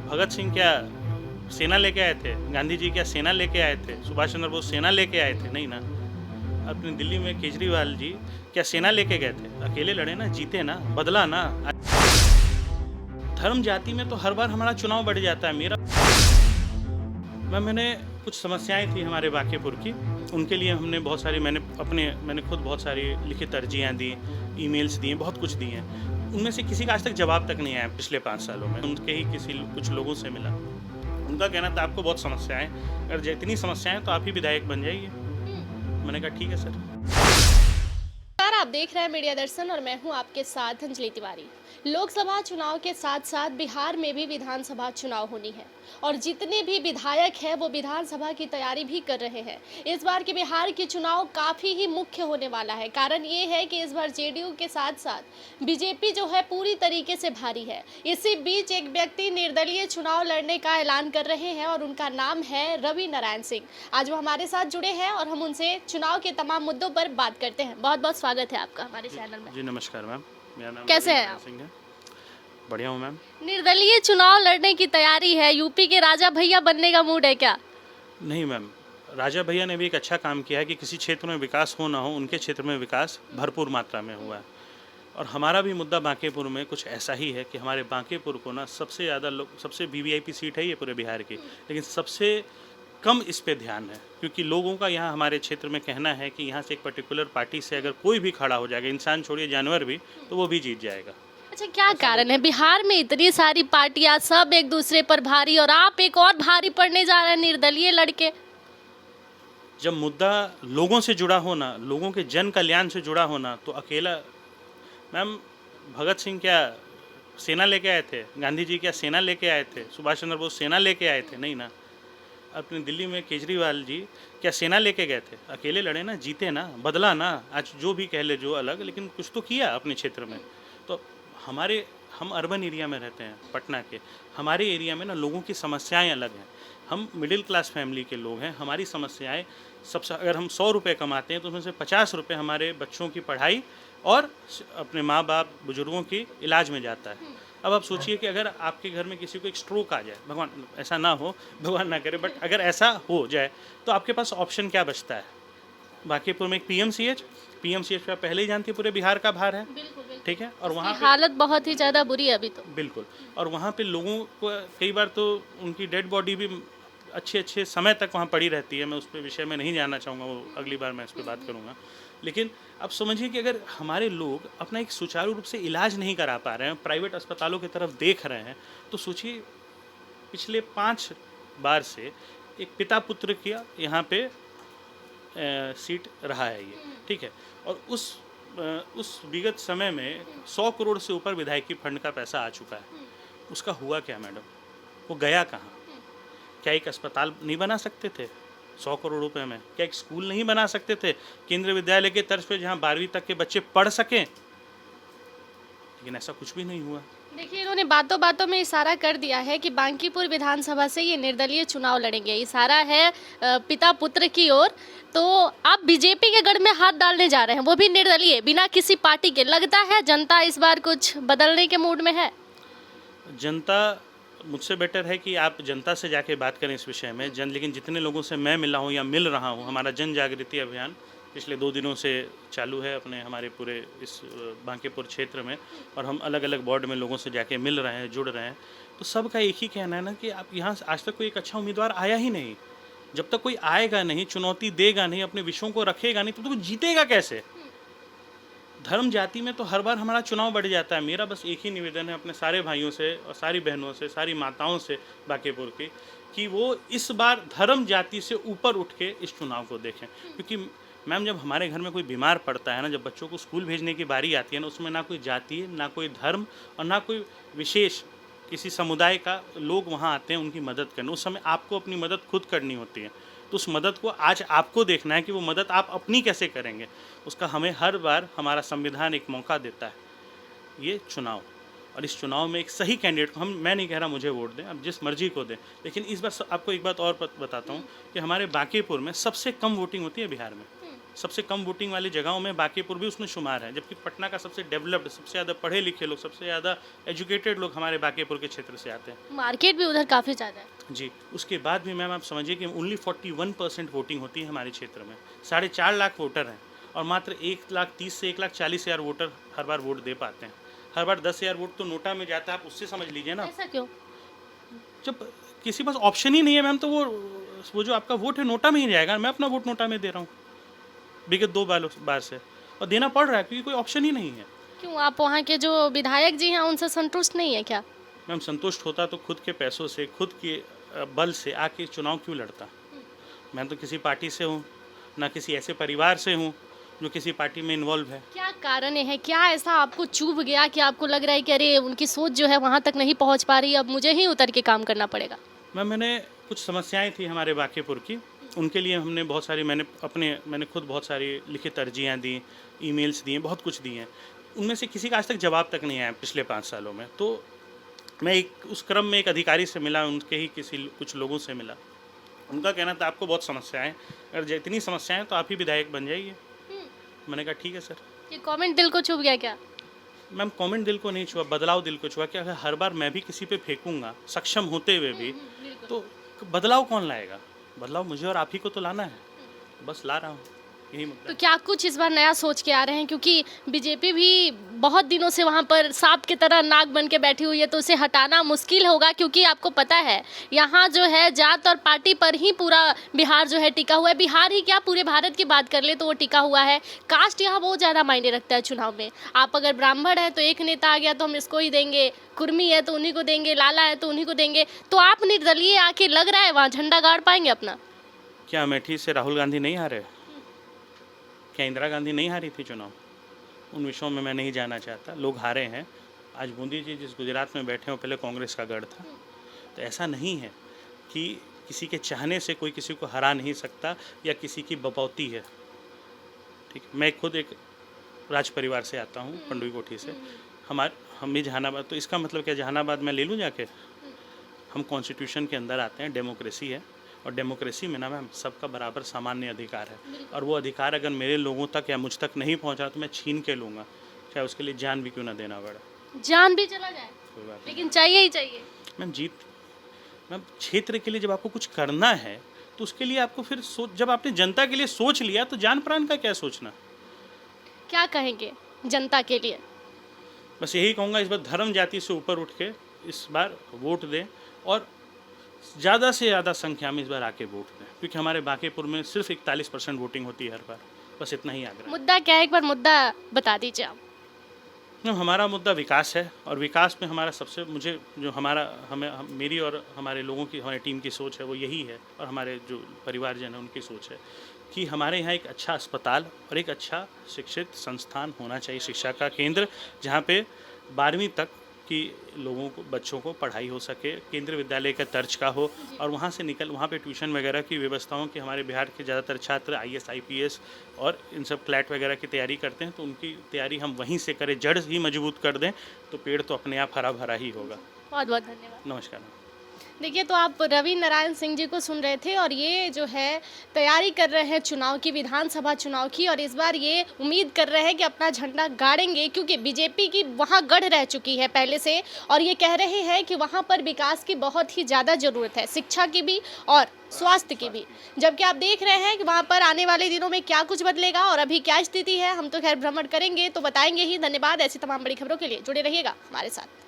भगत सिंह क्या सेना लेके आए थे? गांधी जी क्या सेना लेके आए थे? सुभाष चंद्र बोस सेना लेके आए थे? नहीं ना। अपनी दिल्ली में केजरीवाल जी क्या सेना लेके गए थे? अकेले लड़े ना, जीते ना, बदला ना। धर्म जाति में तो हर बार हमारा चुनाव बढ़ जाता है। मैंने कुछ समस्याएं थी हमारे बांकीपुर की, उनके लिए हमने बहुत सारी मैंने खुद बहुत सारी लिखित अर्जियां दी, ईमेल्स दिए, बहुत कुछ दिए हैं। उनमें से किसी का आज तक जवाब तक नहीं आया पिछले 5 सालों में। उनके ही कुछ लोगों से मिला, उनका कहना था आपको बहुत समस्याएं, अगर इतनी समस्याएं तो आप ही विधायक बन जाइए। मैंने कहा ठीक है सर। आप देख रहे हैं मीडिया दर्शन और मैं हूं आपके साथ अंजलि तिवारी। लोकसभा चुनाव के साथ साथ बिहार में भी विधानसभा चुनाव होनी है और जितने भी विधायक हैं वो विधानसभा की तैयारी भी कर रहे हैं। इस बार के बिहार के चुनाव काफ़ी ही मुख्य होने वाला है। कारण ये है कि इस बार जेडीयू के साथ साथ बीजेपी जो है पूरी तरीके से भारी है। इसी बीच एक व्यक्ति निर्दलीय चुनाव लड़ने का ऐलान कर रहे हैं और उनका नाम है रवि नारायण सिंह। आज वो हमारे साथ जुड़े हैं और हम उनसे चुनाव के तमाम मुद्दों पर बात करते हैं। बहुत बहुत स्वागत है आपका हमारे चैनल में। जी नमस्कार मैम, मेरा नाम कैसे हैं आप? सिंह है। बढ़िया हूँ मैम। निर्दलीय चुनाव लड़ने की तैयारी है, यूपी के राजा भैया बनने का मूड है क्या? नहीं मैम, राजा भैया ने भी एक अच्छा काम किया है कि किसी क्षेत्र में विकास हो ना हो, उनके क्षेत्र में विकास भरपूर मात्रा में हुआ है। और हमारा भी मुद्दा बांकीपुर में कुछ ऐसा ही है कि हमारे बांकीपुर को ना सबसे ज़्यादा लोग, सबसे वीवीआईपी सीट है ये पूरे बिहार की, लेकिन सबसे कम इस पे ध्यान है क्योंकि लोगों का यहाँ हमारे क्षेत्र में कहना है कि यहाँ से एक पर्टिकुलर पार्टी से अगर कोई भी खड़ा हो जाएगा, इंसान छोड़िए जानवर भी, तो वो भी जीत जाएगा। अच्छा, क्या कारण है बिहार में इतनी सारी पार्टियां सब एक दूसरे पर भारी और आप एक और भारी पड़ने जा रहे हैं निर्दलीय लड़के? जब मुद्दा लोगों से जुड़ा हो ना, लोगों के जन कल्याण से जुड़ा हो ना, तो अकेला मैम भगत सिंह क्या सेना लेके आए थे? गांधी जी क्या सेना लेके आए थे? सुभाष चंद्र बोस सेना लेके आए थे? नहीं ना। अपनी दिल्ली में केजरीवाल जी क्या सेना लेके गए थे? अकेले लड़े ना, जीते ना, बदला ना। आज जो भी कह ले जो अलग, लेकिन कुछ तो किया अपने क्षेत्र में। तो हम अर्बन एरिया में रहते हैं पटना के, हमारे एरिया में ना लोगों की समस्याएं अलग हैं। हम मिडिल क्लास फैमिली के लोग हैं, हमारी समस्याएं सबसे, अगर हम 100 रुपये कमाते हैं तो उसमें से 50 रुपये हमारे बच्चों की पढ़ाई और अपने माँ बाप बुजुर्गों की इलाज में जाता है। अब आप सोचिए कि अगर आपके घर में किसी को एक स्ट्रोक आ जाए, भगवान ऐसा ना हो, भगवान ना करे, बट अगर ऐसा हो जाए तो आपके पास ऑप्शन क्या बचता है? बांकीपुर में एक पीएमसीएच पे आप पहले ही जानती है पूरे बिहार का भार है, ठीक है। और वहाँ हालत बहुत ही ज़्यादा बुरी है अभी तो। बिल्कुल। और वहाँ पे लोगों को कई बार तो उनकी डेड बॉडी भी अच्छे समय तक वहाँ पड़ी रहती है। मैं उस पर विषय में नहीं जानना चाहूँगा, वो अगली बार मैं इस पर बात करूँगा। लेकिन अब समझिए कि अगर हमारे लोग अपना एक सुचारू रूप से इलाज नहीं करा पा रहे हैं, प्राइवेट अस्पतालों की तरफ देख रहे हैं, तो सोचिए पिछले 5 बार से एक पिता पुत्र का यहाँ पे सीट रहा है ये, ठीक है। और उस विगत समय में 100 करोड़ से ऊपर विधायकी फंड का पैसा आ चुका है। उसका हुआ क्या मैडम? वो गया कहाँ? क्या एक अस्पताल नहीं बना सकते थे 100 करोड़ रुपए में? क्या एक स्कूल नहीं बना सकते थे केंद्रीय विद्यालय के तर्ज पे जहाँ 12वीं तक के बच्चे पढ़ सकें? लेकिन ऐसा कुछ भी नहीं हुआ। देखिए, इन्होंने बातों बातों में इशारा कर दिया है कि बांकीपुर विधानसभा से ये निर्दलीय चुनाव लड़ेंगे। इशारा है पिता पुत्र की ओर। तो आप बीजेपी के गढ़ में हाथ डालने जा रहे हैं, वो भी निर्दलीय, बिना किसी पार्टी के। लगता है जनता इस बार कुछ बदलने के मूड में है? जनता मुझसे बेटर है कि आप जनता से जाके बात करें इस विषय में। लेकिन जितने लोगों से मैं मिला हूँ या मिल रहा हूँ, हमारा जन जागृति अभियान पिछले 2 दिनों से चालू है अपने हमारे पूरे इस बांकीपुर क्षेत्र में, और हम अलग अलग वार्ड में लोगों से जाके मिल रहे हैं, जुड़ रहे हैं। तो सबका एक ही कहना है ना कि आप यहाँ आज तक कोई एक अच्छा उम्मीदवार आया ही नहीं। जब तक कोई आएगा नहीं, चुनौती देगा नहीं, अपने विषयों को रखेगा नहीं, तो जीतेगा कैसे? धर्म जाति में तो हर बार हमारा चुनाव बढ़ जाता है। मेरा बस एक ही निवेदन है अपने सारे भाइयों से और सारी बहनों से, सारी माताओं से बांकीपुर की, कि वो इस बार धर्म जाति से ऊपर उठ के इस चुनाव को देखें। क्योंकि मैम जब हमारे घर में कोई बीमार पड़ता है ना, जब बच्चों को स्कूल भेजने की बारी आती है ना, उसमें ना कोई जाति, ना कोई धर्म और ना कोई विशेष किसी समुदाय का लोग वहाँ आते हैं उनकी मदद करने। उस समय आपको अपनी मदद खुद करनी होती है। तो उस मदद को आज आपको देखना है कि वो मदद आप अपनी कैसे करेंगे। उसका हमें हर बार हमारा संविधान एक मौका देता है, ये चुनाव। और इस चुनाव में एक सही कैंडिडेट को मैं नहीं कह रहा मुझे वोट दें, आप जिस मर्जी को दें, लेकिन इस बार आपको एक बात और बताता हूँ कि हमारे बांकीपुर में सबसे कम वोटिंग होती है बिहार में। सबसे कम वोटिंग वाली जगहों में बांकीपुर भी उसमें शुमार है, जबकि पटना का सबसे डेवलप्ड, सबसे ज़्यादा पढ़े लिखे लोग, सबसे ज़्यादा एजुकेटेड लोग हमारे बांकीपुर के क्षेत्र से आते हैं। मार्केट भी उधर काफ़ी ज़्यादा है। जी, उसके बाद भी मैम आप समझिए कि ओनली 41% वोटिंग होती है हमारे क्षेत्र में। 4.5 लाख वोटर हैं और मात्र 1,30,000 से 1,40,000 वोटर हर बार वोट दे पाते हैं। हर बार 10,000 वोट तो नोटा में जाता है, आप उससे समझ लीजिए ना। ऐसा क्यों? जब किसी पास ऑप्शन ही नहीं है मैम, तो वो जो आपका वोट है नोटा में ही जाएगा। मैं अपना वोट नोटा में दे रहा हूँ विगत 2 बार से, और देना पड़ रहा है क्योंकि कोई ऑप्शन ही नहीं है। क्यों, आप वहाँ के जो विधायक जी हैं उनसे संतुष्ट नहीं है क्या? मैम संतुष्ट होता तो खुद के पैसों से, खुद के बल से आके चुनाव क्यों लड़ता। मैं तो किसी पार्टी से हूँ, ना किसी ऐसे परिवार से हूँ जो किसी पार्टी में इन्वॉल्व है। क्या कारण है, क्या ऐसा आपको चुभ गया कि आपको लग रहा है कि अरे उनकी सोच जो है वहाँ तक नहीं पहुँच पा रही, अब मुझे ही उतर के काम करना पड़ेगा? मैम मैंने कुछ समस्याएं थी हमारे बांकीपुर की, उनके लिए हमने बहुत सारी, मैंने खुद बहुत सारी लिखित अर्जियां दी, ईमेल्स दिए, बहुत कुछ दिए हैं। उनमें से किसी का आज तक जवाब तक नहीं आया पिछले 5 सालों में। तो मैं उस क्रम में एक अधिकारी से मिला, उनके ही कुछ लोगों से मिला। उनका कहना था आपको बहुत समस्याएं, अगर इतनी समस्याएं तो आप ही विधायक बन जाइए। मैंने कहा ठीक है सर। ये कमेंट दिल को छुप गया क्या? मैम कमेंट दिल को नहीं छुआ, बदलाव दिल को छुआ कि अगर हर बार मैं भी किसी पे फेंकूंगा सक्षम होते हुए भी, तो बदलाव कौन लाएगा? बदलाव मुझे और आप ही को तो लाना है, बस ला रहा हूँ, यही मुद्दा तो क्या कुछ इस बार नया सोच के आ रहे हैं, क्योंकि बीजेपी भी बहुत दिनों से वहाँ पर सांप की तरह नाक बन के बैठी हुई है, तो उसे हटाना मुश्किल होगा, क्योंकि आपको पता है यहाँ जो है जात और पार्टी पर ही पूरा बिहार जो है टिका हुआ है। बिहार ही क्या, पूरे भारत की बात कर ले तो वो टिका हुआ है। कास्ट यहाँ बहुत ज़्यादा मायने रखता है चुनाव में। आप अगर ब्राह्मण है तो एक नेता आ गया तो हम इसको ही देंगे, कुर्मी है तो उन्हीं को देंगे, लाला है तो उन्हीं को देंगे। तो आप निर्दलीय आके लग रहा है वहाँ झंडा गाड़ पाएंगे अपना? क्या अमेठी से राहुल गांधी नहीं हारे? क्या इंदिरा गांधी नहीं हारी थी चुनाव? उन विषयों में मैं नहीं जाना चाहता। लोग हारे हैं। आज मोदी जी जिस गुजरात में बैठे हो, पहले कांग्रेस का गढ़ था। तो ऐसा नहीं है कि किसी के चाहने से कोई किसी को हरा नहीं सकता या किसी की बपौती है। ठीक, मैं खुद एक राज परिवार से आता हूँ, पंडुई कोठी से। हम भी जहानाबाद, तो इसका मतलब क्या जहानाबाद मैं ले लूँ जाके? हम कॉन्स्टिट्यूशन के अंदर आते हैं, डेमोक्रेसी है, और डेमोक्रेसी में ना मैम सबका बराबर सामान्य अधिकार है, और वो अधिकार अगर मेरे लोगों तक या मुझ तक नहीं पहुंचा तो मैं छीन के लूँगा, चाहे उसके लिए जान भी क्यों ना देना पड़ा। जान भी चला जाए कोई बात नहीं लेकिन चाहिए ही चाहिए। मैम क्षेत्र के लिए जब आपको कुछ करना है तो उसके लिए आपको फिर जब आपने जनता के लिए सोच लिया तो जान प्राण का क्या सोचना। क्या कहेंगे जनता के लिए? बस यही कहूँगा, इस बार धर्म जाति से ऊपर उठ के इस बार वोट दें, और ज़्यादा से ज़्यादा संख्या में इस बार आके वोट दें, क्योंकि हमारे बांकीपुर में सिर्फ 41% वोटिंग होती है हर बार। बस इतना ही आग्रह। मुद्दा क्या है, एक बार मुद्दा बता दीजिए आप। हमारा मुद्दा विकास है, और विकास में हमारा सबसे मेरी और हमारे लोगों की, हमारी टीम की सोच है वो यही है, और हमारे जो परिवारजन है उनकी सोच है कि हमारे यहाँ एक अच्छा अस्पताल और एक अच्छा शिक्षित संस्थान होना चाहिए, शिक्षा का केंद्र, जहाँ पे 12वीं तक कि लोगों को, बच्चों को पढ़ाई हो सके, केंद्रीय विद्यालय का तर्ज का हो, और वहाँ से वहाँ पे ट्यूशन वगैरह की व्यवस्था हो कि हमारे बिहार के ज़्यादातर छात्र IAS IPS और इन सब क्लैट वगैरह की तैयारी करते हैं, तो उनकी तैयारी हम वहीं से करें, जड़ ही मजबूत कर दें, तो पेड़ तो अपने आप हरा भरा ही होगा। बहुत बहुत धन्यवाद। नमस्कार। देखिए, तो आप रवि नारायण सिंह जी को सुन रहे थे, और ये जो है तैयारी कर रहे हैं चुनाव की, विधानसभा चुनाव की, और इस बार ये उम्मीद कर रहे हैं कि अपना झंडा गाड़ेंगे, क्योंकि बीजेपी की वहाँ गढ़ रह चुकी है पहले से, और ये कह रहे हैं कि वहाँ पर विकास की बहुत ही ज़्यादा ज़रूरत है, शिक्षा की भी और स्वास्थ्य की भी। जबकि आप देख रहे हैं कि वहाँ पर आने वाले दिनों में क्या कुछ बदलेगा और अभी क्या स्थिति है, हम तो खैर भ्रमण करेंगे तो बताएंगे ही। धन्यवाद। ऐसी तमाम बड़ी खबरों के लिए जुड़े रहिएगा हमारे साथ।